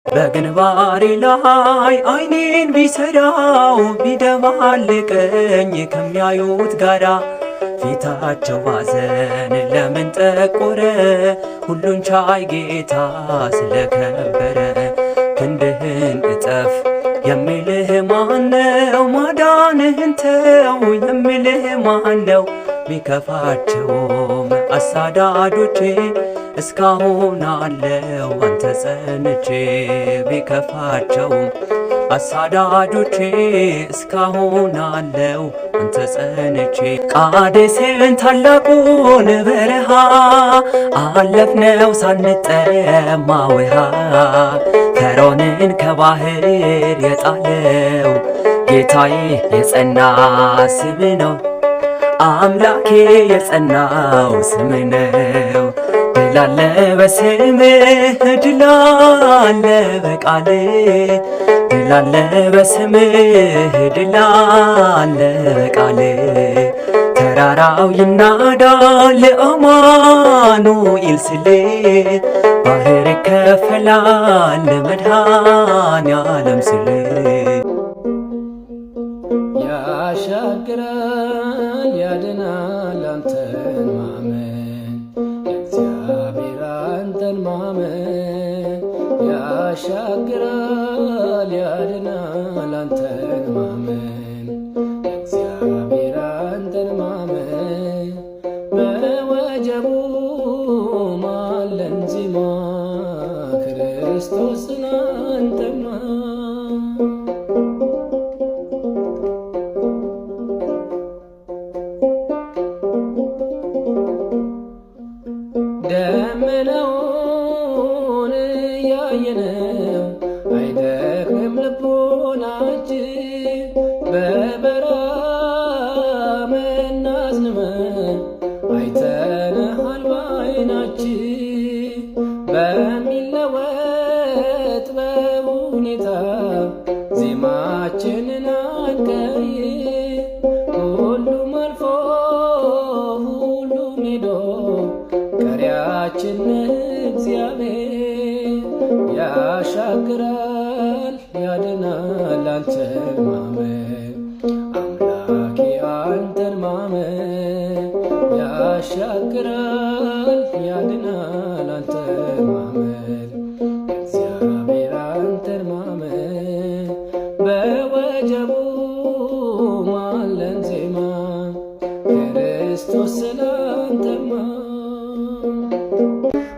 በግንባሬ ላይ አይኔን ቢሰራው ቢደባልቀኝ ከሚያዩት ጋራ ፊታቸው ባዘን ለምን ጠቆረ? ሁሉን ቻይ ጌታ ስለከበረ ክንድህን እጠፍ የሚልህ ማነው? ማዳንህን ተው የሚልህ ማነው? ቢከፋቸውም አሳዳጆቼ እስካሁን አለው አንተ ጸንቼ። ቢከፋቸውም አሳዳጆቼ እስካሁን አለው አንተ ጸንቼ። ቃዴስን ታላቁን በረሃ አለፍነው ሳንጠማ ውሃ። ፈርዖንን ከባህር የጣለው ጌታዬ የጸና ስም ነው። አምላኬ የጸናው ስም ነው። ድል አለ በስምህ ድል አለ በቃልህ ድል አለ በስምህ ድል አለ በቃልህ። ተራራው ይናዳል አማኑኤል ስልህ ባህር ይከፈላል መድኃኔዓለም ስልህ። ያሻግራል ያድናል አንተን ማመን እግዚአብሔር አንተን ማመን። ያሻግራል ያድናል አንተን ማመን እግዚአብሔር አንተን ማመን። በወጀቡ ማለን ዜማ ክርስቶስን አንተን ደመናውን ያየነው አይደክምም ልቦናችን። በበረሃ አዝንመን አይተንሃል በዓይናችን። በሚለወጥ በሁኔታ ዜማችንን አንቀይር። ሁሉም አልፎ ሁሉም ሄዶ ቀሪያችን እግዚአብሔር። ያሻግራል ያድናል አንተን ማመን ያሻግራል ያድናል አንተን ማመን እግዚአብሔር አንተን ማመን በወጀቡ ማለን ዜማ ክርስቶስ ስላንተማ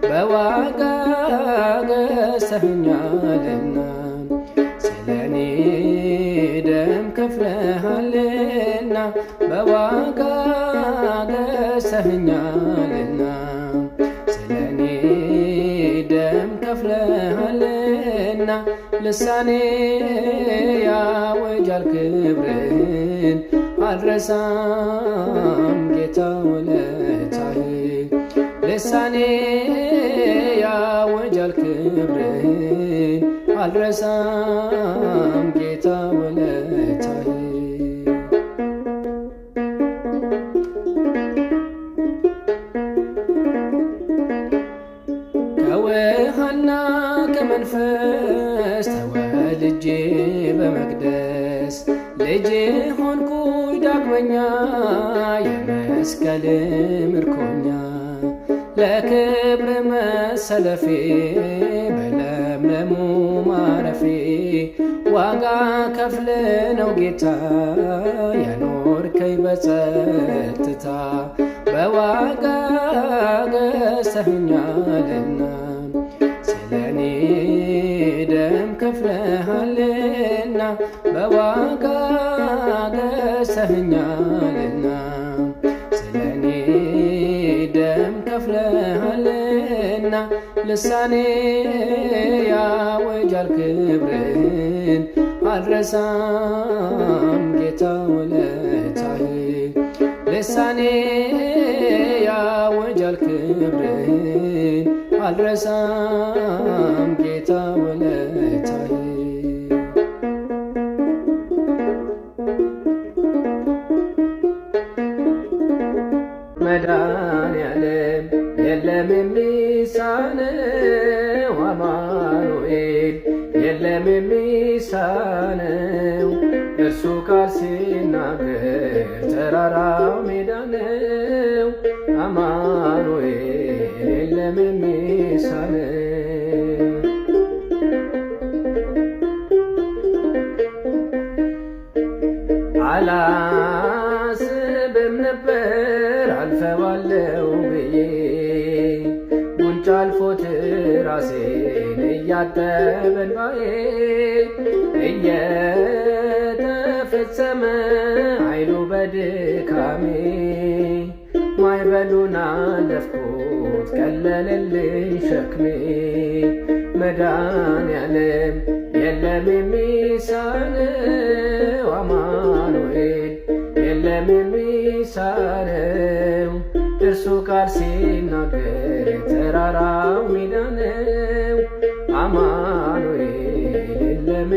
በዋጋ ገዝተኸኛልና ስለኔ ደም ከፍለሃልና በዋጋ ገዝተኸኛልና ስለኔ ደም ከፍለሃልና ልሳኔ ያወጃል ክብርህን አልረሳም ጌታ ውለታህን ልሳኔ ያወጃል ክብርህን አልረሳም ጌታ ውለታህን ከውሃና ከመንፈስ ተወልጄ በመቅደስ ልጅ ሆንኩኝ ዳግመኛ የመስቀል ምርኮኛ ለክብር መሰለፌ በለምለሙ ማረፌ ዋጋ ከፍለ ነው ጌታ ያኖርከኝ በጸጥታ በዋጋ ገዝተኸኛልና ስለኔ ደም ከፍለሃልና በዋጋ ገዝተኸኛልና ስለኔ ደም ከፍለሃልና ልሳኔ ያወጃል ክብርህን አልረሳም ጌታ ውለታህን ልሳኔ ያወጃል ክብርህን አልረሳም ጌታ ውለታህን መድኃኔዓለም የለም የሚሳነው አማኑኤል የለም የሚሳነው እርሱ ቃል ሲናገር ተራራው ሜዳ ነው አማኑኤል የለም የሚሳነው አላስብም ነበር አልፈዋለው ብዬ ጉንጭ አልፎት ራሴን እያጠበ እንባዬ እየተፈጸመ ኃይሉ በድካሜ ማዕበሉን አለፍኩት ቀለለልኝ ሸክሜ መድኃኔዓለም የለም የሚሳነው አማኑኤል የለም የሚሳነው እርሱ ቃል ሲናገር ተራራው ሜዳ ነው አማኑኤል የለም